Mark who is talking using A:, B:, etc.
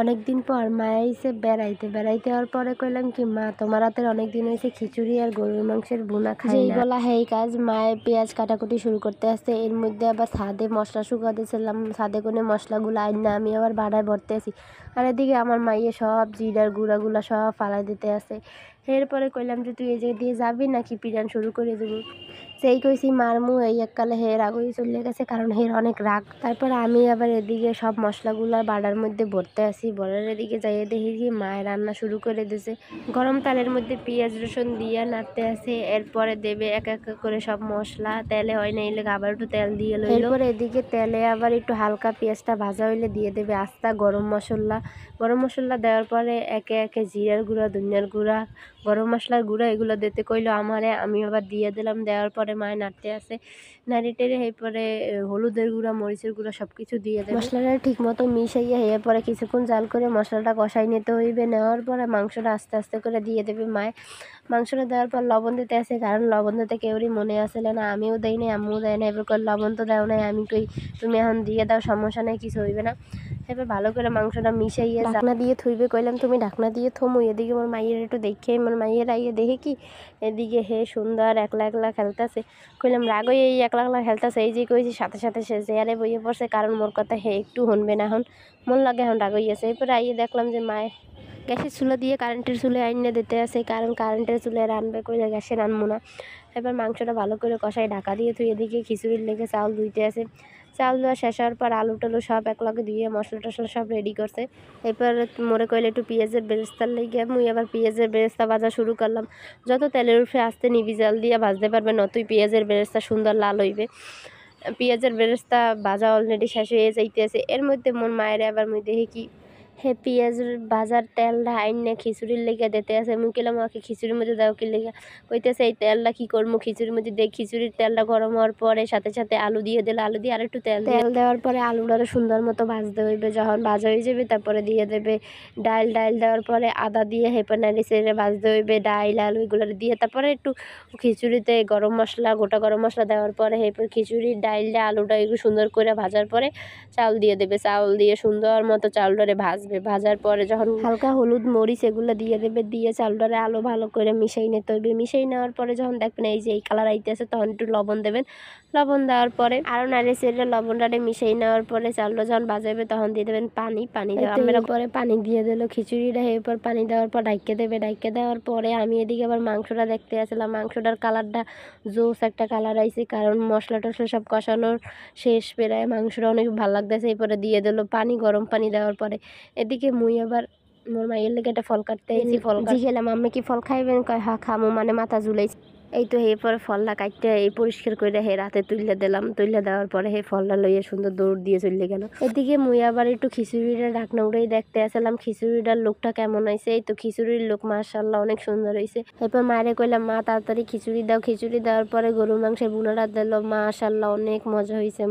A: অনেকদিন পর মা আইছে বেড়াইতে হওয়ার পরে কইলাম কি মা তোমার হাতের অনেকদিন হয়েছে খিচুড়ি আর গরুর মাংসের ভুনা খাই না। যেই বলা হেই কাজ মায়ের পেঁয়াজ কাটাকুটি শুরু করতে আসছে, এর মধ্যে আবার ছাদে মশলা শুকাতেছিলাম, ছাদে কোনো মশলাগুলো আইন না আমি আবার বাড়ায় ভরতে আসি। আর এদিকে আমার মাইয়ে সব জিরার গুঁড়াগুলা সব ফালাই দিতে আসে। এরপরে কইলাম যে তুই এই জায়গা দিয়ে যাবি নাকি পিরান শুরু করে দেবো। সেই কইছি মারমু, এই এককালে হের আগুই চলে গেছে কারণ হের অনেক রাগ। তারপর আমি আবার এদিকে সব মশলাগুলো বাড়ার মধ্যে ভরতে আসি, ভরার এদিকে যাইয়ে দেখি কি মায়ের রান্না শুরু করে দিয়েছে। গরম তেলের মধ্যে পেঁয়াজ রসুন দিয়ে নাড়তে আসে, এরপরে দেবে এক এক করে সব মশলা। তেলে হয় না এলে আবার একটু তেল দিয়ে লইল। এরপরে এদিকে তেলে আবার একটু হালকা পেঁয়াজটা ভাজা হইলে দিয়ে দেবে আস্তা গরম মশলা দেওয়ার পরে একে একে জিরার গুঁড়া, ধনিয়ার গুঁড়া, গরম মশলার গুঁড়া এগুলো দিতে কইলো আমারে, আমি আবার দিয়ে দিলাম। দেওয়ার পরে মায়ে নাড়তে আসে, নাড়ি টেড়ে এরপরে হলুদের গুঁড়া, মরিচের গুঁড়া সব কিছু দিয়ে দেবে। মশলাটা ঠিক মতো মিশাইয়া এরপরে কিছুক্ষণ জাল করে মশলাটা কষাই নিতে হইবে। নেওয়ার পরে মাংসটা আস্তে আস্তে করে দিয়ে দেবে মায়ে। মাংসটা দেওয়ার পর লবণ দিতে আসে, কারণ লবণ দিতে কেউরই মনে আসলে না, আমিও দেই নাই, আম্মুও দেয় না। এবার লবণ তো দেও নাই, আমি কই তুমি এখন দিয়ে দাও, সমস্যা নেই, কিছু হইবে না। এবার ভালো করে মাংসটা মিশাইয়া ঢাকনা দিয়ে থুইবে কইলাম তুমি ঢাকনা দিয়ে থমু। এদিকে আমার মাইয়ের একটু দেখে, আমার মাইয়ের আইয়ে দেখে কি এদিকে হে সুন্দর একলা একলা খেলতেছে। কইলাম রাগই এই একলা একলা খেলতেছে, এই যে কইছি সাথে সাথে সে চেয়ারে বইয়ে পড়ছে, কারণ মোর কথা হে একটু শুনবে না, এখন মন লাগে এখন রাগ হইয়াছে। এরপরে আইয়ে দেখলাম যে মায়ে গ্যাসের চুলা দিয়ে কারেন্টের চুলে আইনে দিতে আছে, কারণ কারেন্টের চুলে রানবে কইলে গ্যাসে রানবো না। এবার মাংসটা ভালো করে কষাই ঢাকা দিয়ে থুই। এদিকে খিচুড়ির লেগে চাউল ধুইতে আছে, চাউল ধোয়া শেষ হওয়ার পর আলু টালু সব একলগে ধুয়ে মশলা টশলা সব রেডি করছে। এরপর মোরে কইলে একটু পেঁয়াজের বেরেস্তার লেগে মুই আবার পেঁয়াজের বেরেস্তা ভাজা শুরু করলাম। যত তেলের উপরে আস্তে নিবি জাল দিয়ে ভাজতে পারবে, নতুই পেঁয়াজের বেরেস্তা সুন্দর লাল হইবে। পেঁয়াজের বেরেস্তা ভাজা অলরেডি শেষ হয়ে যাইতেছে। এর মধ্যে মোর মায়ের আবার মুই দেখি কি হে পেঁয়াজের ভাজার তেলটা আইনে খিচুড়ির লেগে দিতে আছে। মুই কেলাম ওকে খিচুড়ির মধ্যে দাও কি লেগে, কইতেছে এই তেলটা কী করবো খিচুড়ির মধ্যে দেখ। খিচুড়ির তেলটা গরম হওয়ার পরে সাথে সাথে আলু দিয়ে দিলে, আলু দিয়ে আর একটু তেল দেওয়ার পরে আলুটারে সুন্দর মতো ভাজতে হইবে। যখন ভাজা হয়ে যাবে তারপরে দিয়ে দেবে ডাল দেওয়ার পরে আদা দিয়ে হেপে নাড়ি সেড়ে ভাজতে হইবে। ডাল আলু এগুলো দিয়ে তারপরে একটু খিচুড়িতে গরম মশলা, গোটা গরম মশলা দেওয়ার পরে এরপর খিচুড়ির ডালটা আলুটা এগুলো সুন্দর করে ভাজার পরে চাউল দিয়ে দেবে। চাউল দিয়ে সুন্দর মতো চাউলটারে ভাজার পরে যখন হালকা হলুদ মরিচ এগুলো দিয়ে দেবে, দিয়ে চাউলটারে আলো ভালো করে মিশাই নিতে হবে। মিশাই নেওয়ার পরে যখন দেখবেন এই যে এই কালার আইতেছে, তখন একটু লবণ দেবেন। লবণ দেওয়ার পরে আরও নাড়ে সেড়ে লবণটারে মিশাই নেওয়ার পরে চাউলটা যখন বাজাবে তখন দিয়ে দেবেন পানি দেওয়ার পরে পানি দিয়ে দিল খিচুড়িটা। এরপর পানি দেওয়ার পর ঢাইকে দেওয়ার পরে আমি এদিকে আবার মাংসটা দেখতে আসলাম। মাংসটার কালারটা জোস একটা কালার আইছে, কারণ মশলা টশলা সব কষানোর শেষ পেরায় মাংসটা অনেক ভালো লাগতেছে। এরপরে দিয়ে দিল পানি, গরম পানি দেওয়ার পরে এদিকে মুই আবার মোর মাইয়ের লেগে একটা ফল কাটতে আইছি। ফল জিগেলাম আমি কি ফল খাইবেন, কয় হ্যাঁ খামো, মানে মাথা ঝুলাইছি। এই তো এরপরে ফলটা কাটতে এই পরিষ্কার করে হে রাতে তুলে দিলাম। তুলে দেওয়ার পরে হে ফলটা লইয়ে সুন্দর দৌড় দিয়ে চলে গেল। এদিকে মুই আবার একটু খিচুড়িটা ঢাকনা উড়েই দেখতে আসলাম খিচুড়িটার লোকটা কেমন হয়েছে। এই তো খিচুড়ির লোক মাশাআল্লাহ অনেক সুন্দর হয়েছে। এরপর মায়েরে কইলাম মা তাড়াতাড়ি খিচুড়ি দাও। খিচুড়ি দেওয়ার পরে গরুর মাংসের বুনাটা দিল, মাশাআল্লাহ অনেক মজা হয়েছে।